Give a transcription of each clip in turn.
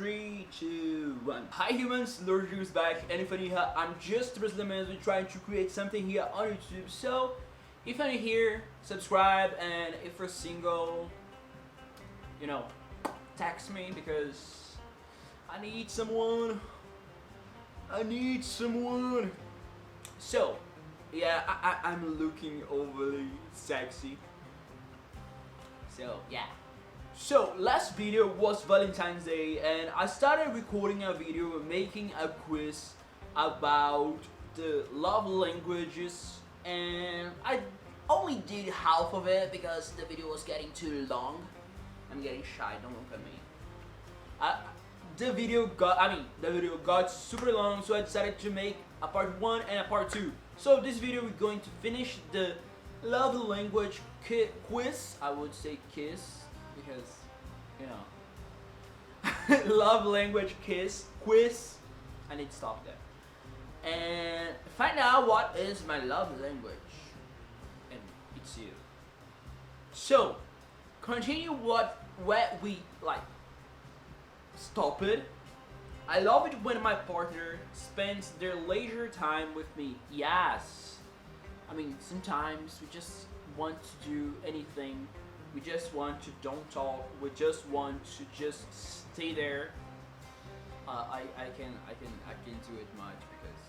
3, 2, 1. Hi humans, Lord is back, and if you're new here, I'm just Brazilian trying to create something here on YouTube. So, if you're new here, subscribe, and if you're single, you know, text me because I need someone. So, yeah, I'm looking overly sexy. So, yeah. So, last video was Valentine's Day and I started recording a video making a quiz about the love languages, and I only did half of it because the video was getting too long. I'm getting shy, don't look at me. The video got super long, so I decided to make a part 1 and a part 2. So this video we're going to finish the love language quiz. I would say kiss because, you know, love language quiz. I need to stop there and find out what is my love language, and it's you. So continue where we stop it. I love it when my partner spends their leisure time with me. Yes. I mean, sometimes we just want to do anything. We just want to don't talk. We just want to just stay there. I can't do it much because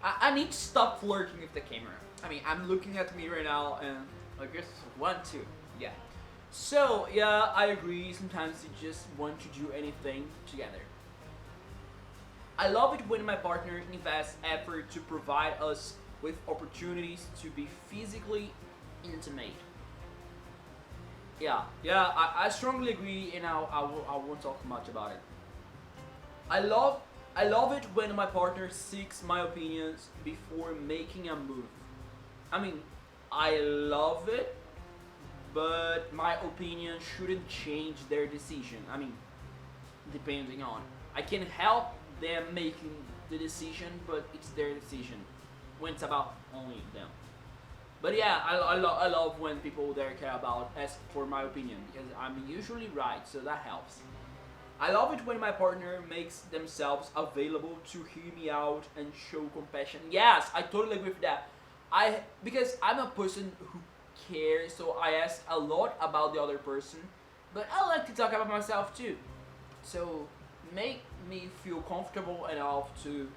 I need to stop flirting with the camera. I mean, I'm looking at me right now and I just want to. Yeah. So, yeah, I agree, sometimes you just want to do anything together. I love it when my partner invests effort to provide us with opportunities to be physically intimate. Yeah, I strongly agree, and I won't talk much about it. I love it when my partner seeks my opinions before making a move. I mean, I love it, but my opinion shouldn't change their decision. I mean, depending on, I can help them making the decision, but it's their decision when it's about only them. But yeah, I love when people there care about ask for my opinion because I'm usually right, so that helps. I love it when my partner makes themselves available to hear me out and show compassion. Yes, I totally agree with that. Because I'm a person who cares, so I ask a lot about the other person, but I like to talk about myself too. So make me feel comfortable enough to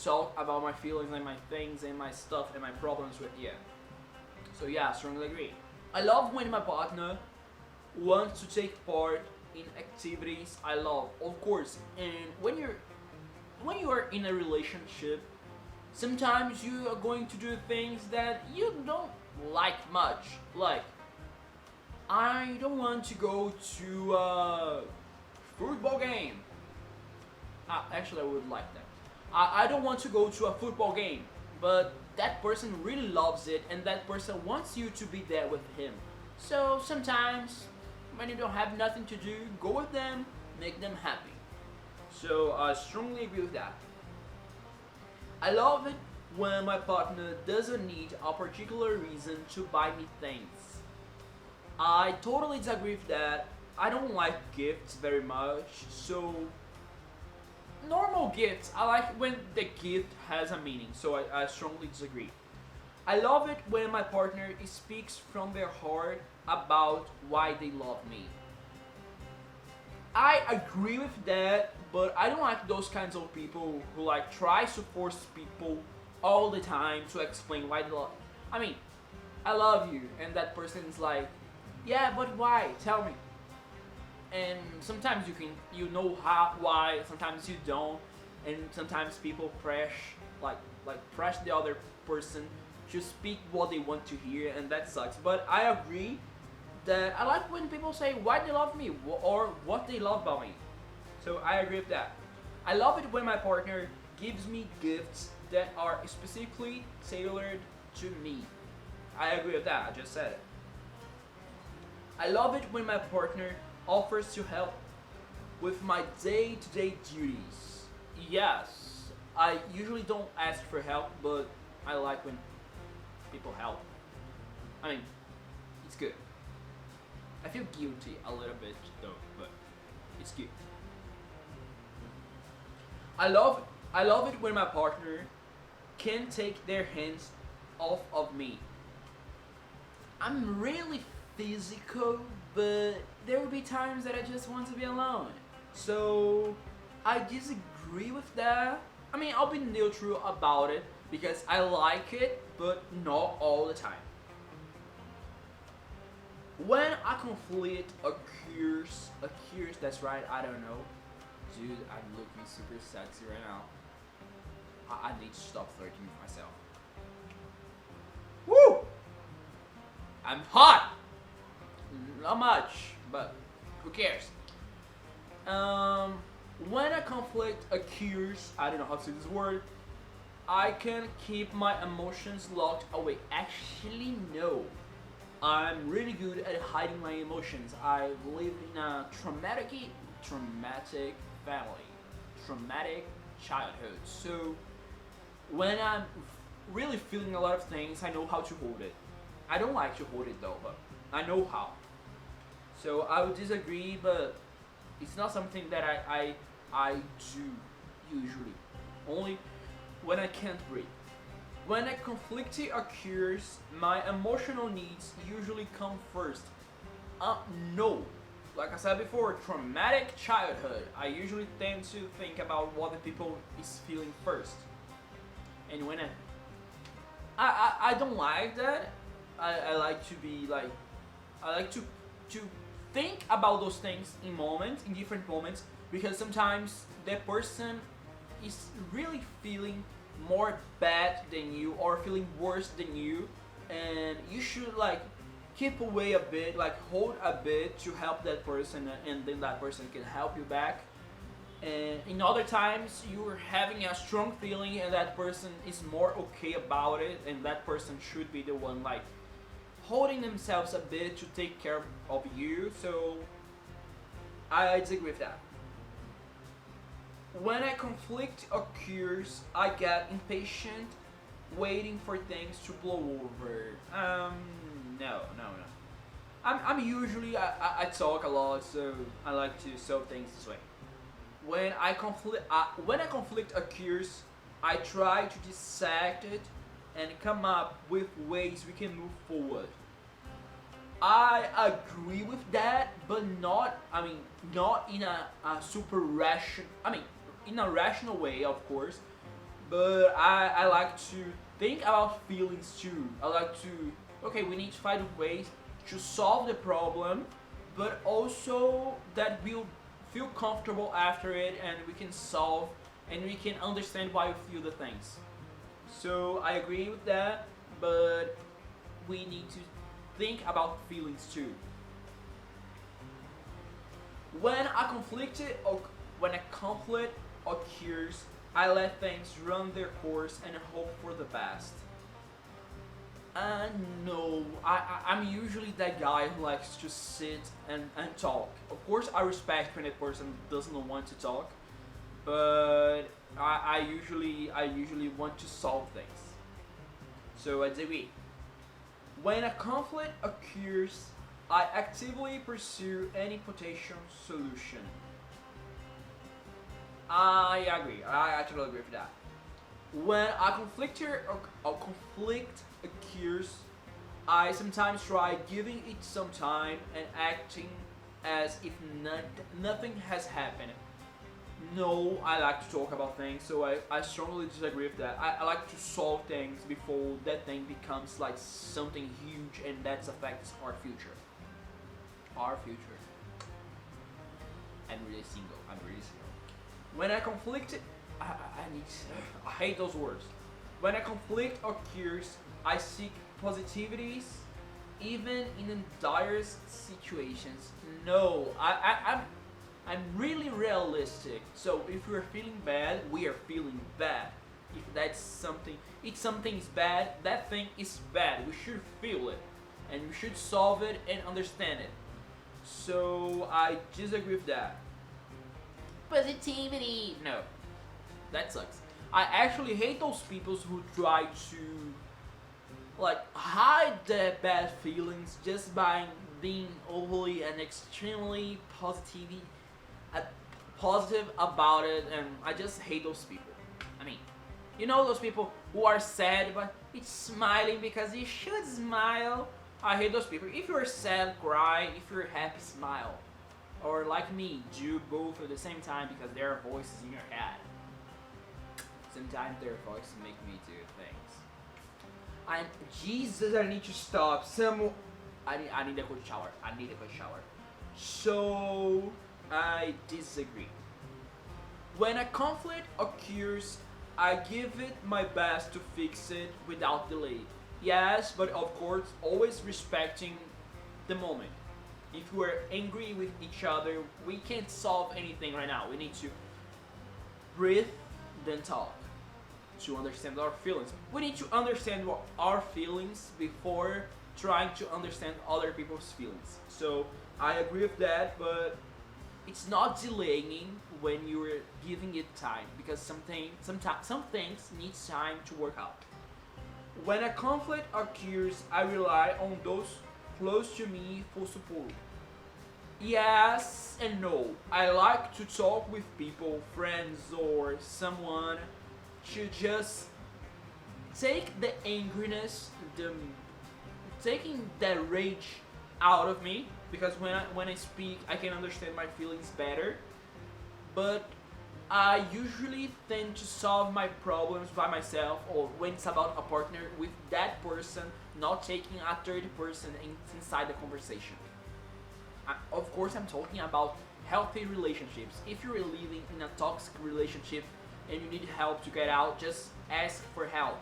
talk about my feelings and my things and my stuff and my problems with you. So yeah, I strongly agree. I love when my partner wants to take part in activities I love, of course. And when you are in a relationship, sometimes you are going to do things that you don't like much. Like, I don't want to go to a football game. Actually, I would like that. I don't want to go to a football game, but that person really loves it and that person wants you to be there with him. So sometimes when you don't have nothing to do, go with them, make them happy. So I strongly agree with that. I love it when my partner doesn't need a particular reason to buy me things. I totally disagree with that. I don't like gifts very much, so normal gifts, I like when the gift has a meaning, so I strongly disagree. I love it when my partner speaks from their heart about why they love me. I agree with that, but I don't like those kinds of people who tries to force people all the time to explain why they love. I mean, I love you, and that person's like, yeah, but why? Tell me. And sometimes you know why, sometimes you don't, and sometimes people press the other person to speak what they want to hear, and that sucks. But I agree that I like when people say why they love me or what they love about me. So I agree with that. I love it when my partner gives me gifts that are specifically tailored to me. I agree with that, I just said it. I love it when my partner offers to help with my day-to-day duties. Yes, I usually don't ask for help, but I like when people help. I mean, it's good. I feel guilty a little bit though, but it's good. I love I love it when my partner can take their hands off of me. I'm really physical, but there will be times that I just want to be alone. So I disagree with that. I mean, I'll be neutral about it because I like it, but not all the time. When a conflict occurs, that's right, I don't know. Dude, I'm looking super sexy right now. I need to stop flirting with myself. Woo! I'm hot! Not much, but who cares? Um, when a conflict occurs, I don't know how to say this word, I can keep my emotions locked away. Actually, no. I'm really good at hiding my emotions. I live in a traumatic family, traumatic childhood. So when I'm really feeling a lot of things, I know how to hold it. I don't like to hold it though, but I know how. So I would disagree, but it's not something that I do usually. Only when I can't breathe. When a conflict occurs, my emotional needs usually come first. No. Like I said before, traumatic childhood. I usually tend to think about what the people is feeling first. And when I don't like that. I like to be like I like to think about those things in different moments, because sometimes that person is really feeling more bad than you or feeling worse than you, and you should like keep away a bit, like hold a bit to help that person, and then that person can help you back. And in other times you're having a strong feeling and that person is more okay about it, and that person should be the one like holding themselves a bit to take care of you. So I disagree with that. When a conflict occurs, I get impatient, waiting for things to blow over. No. I'm usually I talk a lot, so I like to solve things this way. When a conflict occurs, I try to dissect it and come up with ways we can move forward. I agree with that, but not. I mean, not in a super ration. I mean, in a rational way, of course. But I like to think about feelings too. I like to. Okay, we need to find ways to solve the problem, but also that we'll feel comfortable after it, and we can solve and we can understand why we feel the things. So I agree with that, but we need to think about feelings too. When a when a conflict occurs, I let things run their course and hope for the best. No, I'm usually that guy who likes to sit and talk. Of course, I respect when a person doesn't want to talk, but I usually want to solve things. So I disagree. When a conflict occurs, I actively pursue any potential solution. I agree. I totally agree with that. When a conflict occurs, I sometimes try giving it some time and acting as if nothing has happened. No, I like to talk about things, so I strongly disagree with that. I like to solve things before that thing becomes like something huge and that affects our future. Our future. I'm really single. I'm really single. When I conflict, I need. I hate those words. When a conflict occurs, I seek positivities, even in the direst situations. No, I'm really realistic. So if we're feeling bad, we are feeling bad. If that's something, if something is bad, that thing is bad. We should feel it, and we should solve it and understand it. So I disagree with that. Positivity. No, that sucks. I actually hate those people who try to like hide their bad feelings just by being overly and extremely positive about it, and I just hate those people. I mean, you know those people who are sad but it's smiling because you should smile. I hate those people. If you're sad, cry. If you're happy, smile. Or like me, do both at the same time because there are voices in your head. Sometimes their voices make me do things. I'm Jesus. I need to stop. I need a good shower. I need a good shower. So I disagree. When a conflict occurs, I give it my best to fix it without delay. Yes, but of course, always respecting the moment. If we're angry with each other, we can't solve anything right now. We need to breathe, then talk to understand our feelings. We need to understand what our feelings before trying to understand other people's feelings. So I agree with that, but it's not delaying when you're giving it time because some things need time to work out. When a conflict occurs, I rely on those close to me for support. Yes and no. I like to talk with people, friends, or someone to just take the angriness, taking the rage out of me because when I speak, I can understand my feelings better. But I usually tend to solve my problems by myself, or when it's about a partner, with that person, not taking a third person inside the conversation. Of course, I'm talking about healthy relationships. If you're living in a toxic relationship and you need help to get out, just ask for help.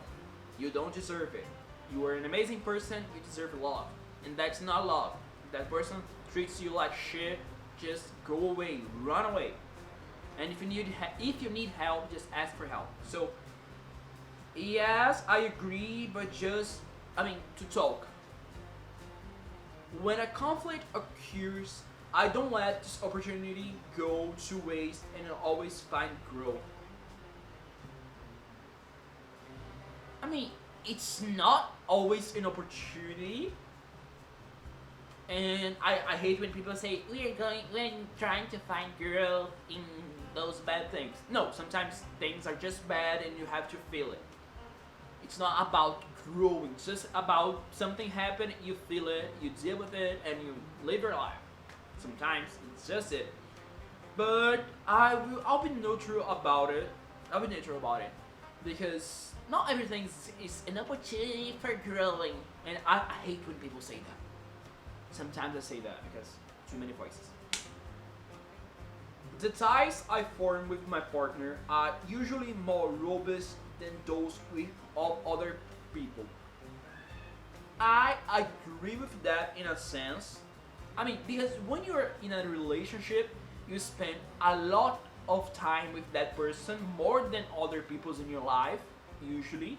You don't deserve it. You are an amazing person, you deserve love. And that's not love. If that person treats you like shit, just go away, run away. And if you need help, just ask for help. So yes, I agree, but to talk. When a conflict occurs, I don't let this opportunity go to waste and always find growth. I mean, it's not always an opportunity. And I hate when people say we're trying to find growth in those bad things. No, sometimes things are just bad and you have to feel it. It's not about growing, it's just about something happened, you feel it, you deal with it, and you live your life. Sometimes it's just it. But I'll be neutral about it. Because not everything is an opportunity for growing. And I hate when people say that. Sometimes I say that because too many voices. The ties I form with my partner are usually more robust than those with other people. I agree with that in a sense. I mean, because when you're in a relationship, you spend a lot of time with that person, more than other people's in your life, usually.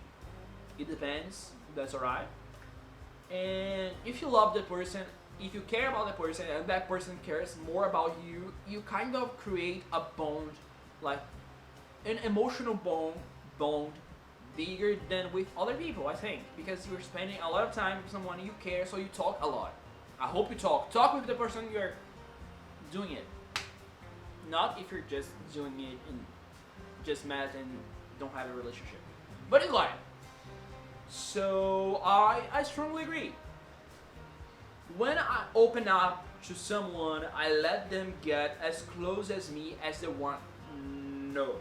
It depends, that's alright. And if you love the person, if you care about the person and that person cares more about you, you kind of create a bond, like an emotional bond bigger than with other people, I think, because you're spending a lot of time with someone you care, so you talk a lot. I hope you talk with the person you're doing it, not if you're just doing it and just mad and don't have a relationship, but in life. So I strongly agree. When I open up to someone, I let them get as close as me as they want. No,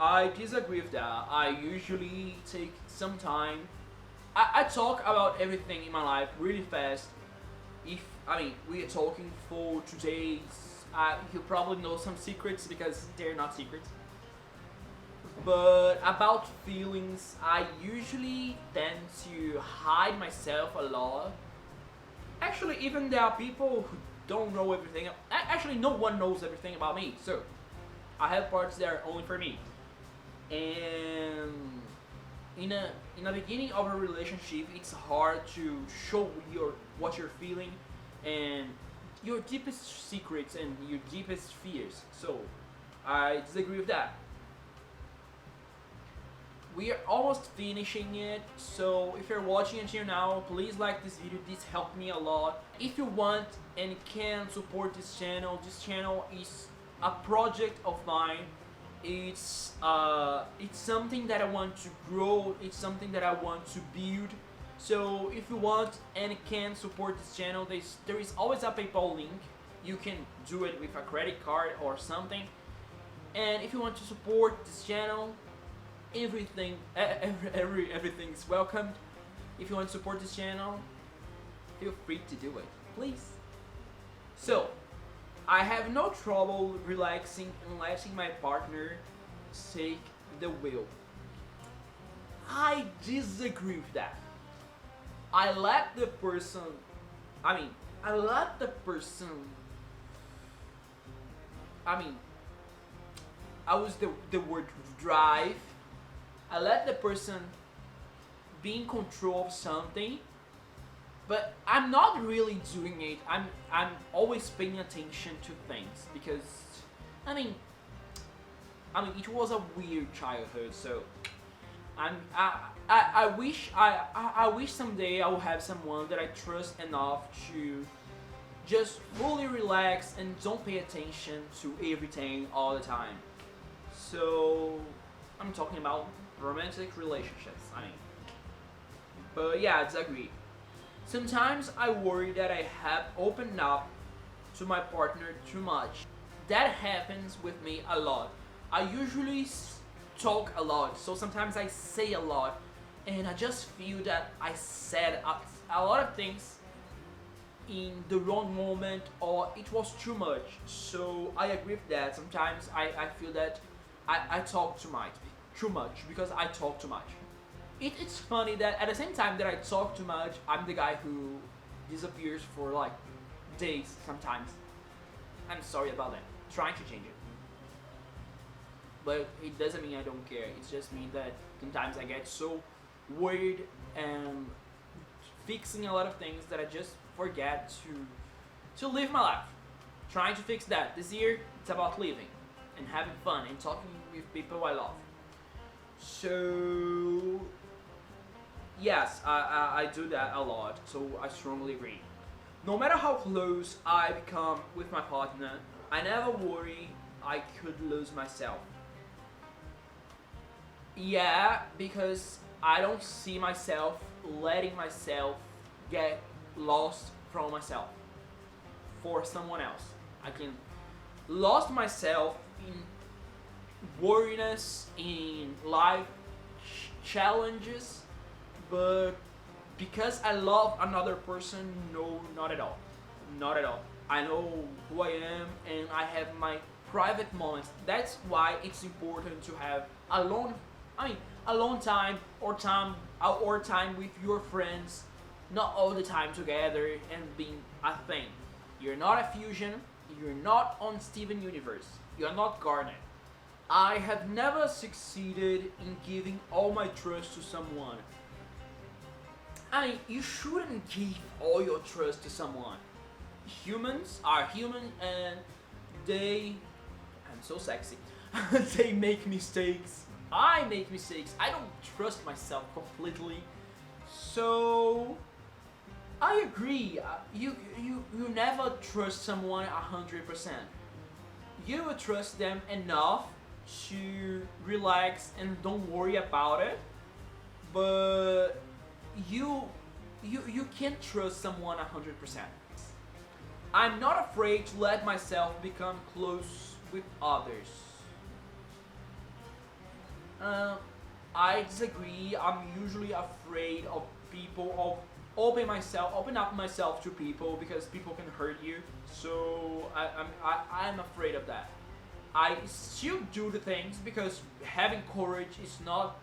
I disagree with that. I usually take some time. I talk about everything in my life really fast. If we are talking for 2 days, you probably know some secrets because they're not secrets. But about feelings, I usually tend to hide myself a lot. Actually, even there are people who don't know everything. Actually, no one knows everything about me. So I have parts that are only for me. And in a beginning of a relationship, it's hard to show what you're feeling and your deepest secrets and your deepest fears. So I disagree with that. We are almost finishing it, so if you're watching until now, please like this video. This helped me a lot. If you want and can support this channel is a project of mine. It's something that I want to grow. It's something that I want to build. So if you want and can support this channel, there is always a PayPal link. You can do it with a credit card or something. And if you want to support this channel, everything is welcomed. If you want to support this channel, feel free to do it, please. So, I have no trouble relaxing and letting my partner take the wheel. I disagree with that. I let the person, I mean, I let the person, I mean, I was the word drive. I let the person be in control of something, but I'm not really doing it. I'm always paying attention to things because I mean it was a weird childhood, so I wish someday I will have someone that I trust enough to just fully relax and don't pay attention to everything all the time. So I'm talking about romantic relationships, I mean. But yeah, I disagree. Sometimes I worry that I have opened up to my partner too much. That happens with me a lot. I usually talk a lot, so sometimes I say a lot, and I just feel that I said a lot of things in the wrong moment, or it was too much. So I agree with that. Sometimes I feel that I talk too much because I talk too much. It's funny that at the same time that I talk too much, I'm the guy who disappears for like days sometimes. I'm sorry about that. Trying to change it. But it doesn't mean I don't care. It just means that sometimes I get so worried and fixing a lot of things that I just forget to live my life. Trying to fix that. This year, it's about living and having fun and talking with people I love. So yes, I do that a lot, so I strongly agree. No matter how close I become with my partner, I never worry I could lose myself. Yeah, because I don't see myself letting myself get lost from myself for someone else. I can lost myself in worriness, in life challenges, but because I love another person, no, not at all. Not at all. I know who I am and I have my private moments. That's why it's important to have alone time or time with your friends, not all the time together and being a thing. You're not a fusion, you're not on Steven Universe, you're not Garnet. I have never succeeded in giving all my trust to someone. I mean, you shouldn't give all your trust to someone. Humans are human and I'm so sexy. They make mistakes. I make mistakes. I don't trust myself completely. So I agree. You never trust someone 100%. You will trust them enough to relax and don't worry about it. But you can't trust someone 100%. I'm not afraid to let myself become close with others. I disagree. I'm usually afraid of people, of open up myself to people because people can hurt you. So I'm afraid of that. I still do the things because having courage is not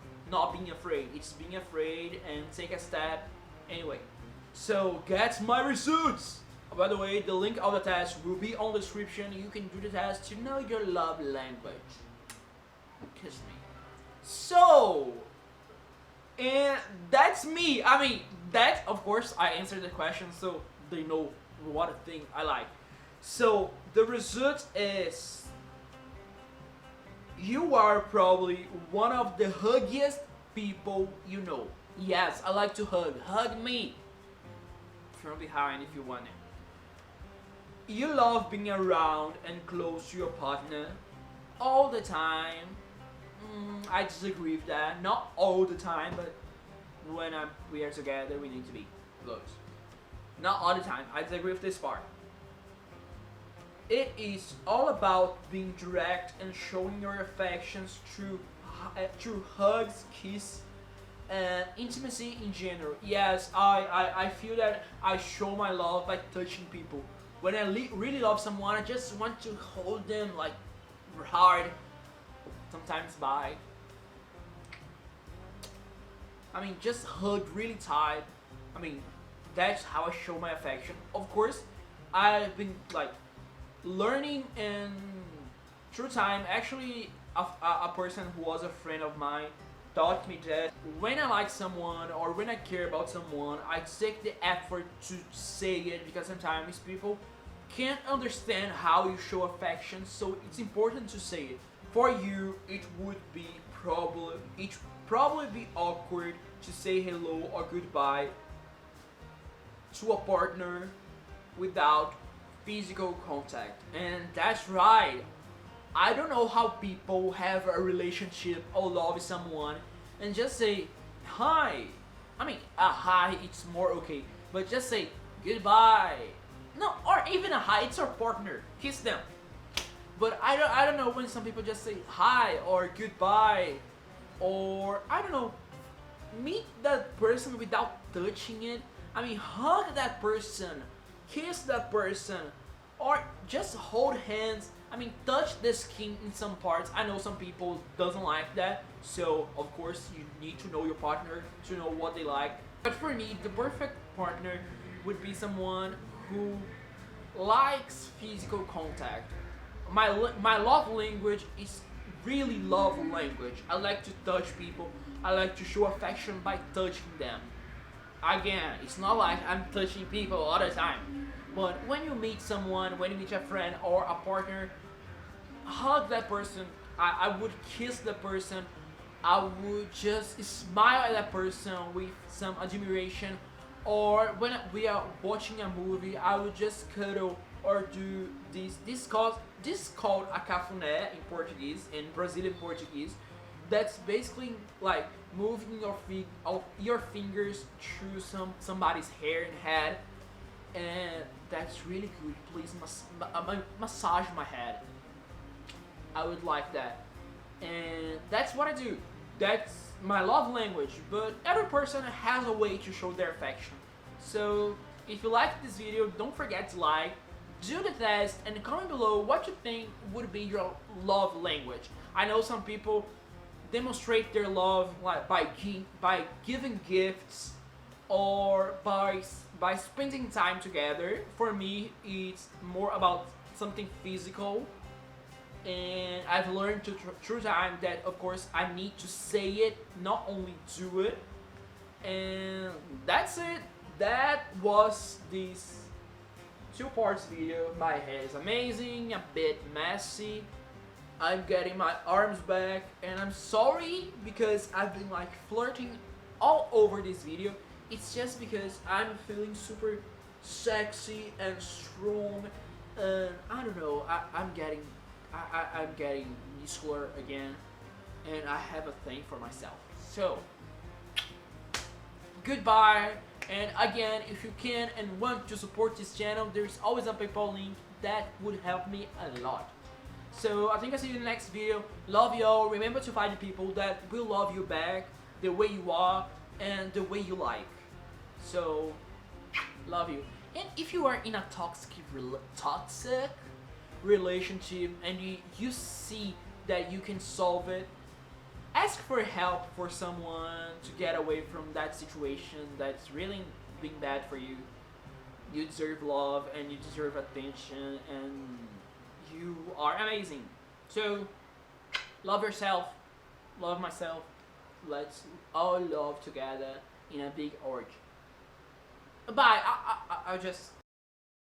being afraid. It's being afraid and take a step anyway. So get my results. By the way, the link of the test will be on the description. You can do the test to know your love language. Kiss me. So, and that's me. I mean, that, of course, I answered the question so they know what thing I like. So, the result is you are probably one of the huggiest people you know. Yes, I like to hug. Hug me from behind if you want it. you love being around and close to your partner all the time. I disagree with that. Not all the time, but when we are together, we need to be close. Not all the time. I disagree with this part. It is all about being direct and showing your affections through hugs, kiss, and intimacy in general. Yes, I feel that I show my love by touching people. When I really love someone, I just want to hold them like hard, sometimes by. Just hug really tight. I mean, that's how I show my affection. Of course, I've been like learning and through time. Actually, a person who was a friend of mine taught me that when I like someone or when I care about someone, I take the effort to say it, because sometimes people can't understand how you show affection, so it's important to say it. For you, it would be probably be awkward to say hello or goodbye to a partner without physical contact. And that's right. I don't know how people have a relationship or love someone and just say hi. A hi, it's more okay, but just say goodbye. No, or even a hi, it's our partner. Kiss them. But I don't know when some people just say hi or goodbye, or I don't know, meet that person without touching it. Hug that person, kiss that person, or just hold hands. Touch the skin in some parts. I know some people doesn't like that, so of course you need to know your partner to know what they like. But for me, the perfect partner would be someone who likes physical contact. My love language is really love language. I like to touch people. I like to show affection by touching them. Again, it's not like I'm touching people all the time. But when you meet someone, when you meet a friend or a partner, hug that person. I would kiss the person. I would just smile at that person with some admiration. Or when we are watching a movie, I would just cuddle or do this. This called a cafuné in Portuguese, in Brazilian Portuguese. That's basically like moving your fingers through somebody's hair and head, and that's really good. Please massage my head. I would like that, and that's what I do. That's my love language. But every person has a way to show their affection. So if you like this video, don't forget to like, do the test, and comment below what you think would be your love language. I know some people demonstrate their love like by giving gifts or by spending time together. For me, it's more about something physical, and I've learned through time that of course I need to say it, not only do it. And that's it. That was this 2 parts video. My hair is amazing, a bit messy. I'm getting my arms back, and I'm sorry because I've been like flirting all over this video. It's just because I'm feeling super sexy and strong, and I don't know, I'm getting muscular again, and I have a thing for myself. So goodbye, and again, if you can and want to support this channel, there's always a PayPal link that would help me a lot. So I think I'll see you in the next video. Love y'all. Remember to find people that will love you back the way you are and the way you like. So love you. And if you are in a toxic relationship and you see that you can solve it, ask for help for someone to get away from that situation that's really being bad for you. You deserve love and you deserve attention, and you are amazing. So love yourself, love myself. Let's all love together in a big orgy. Bye. I'll just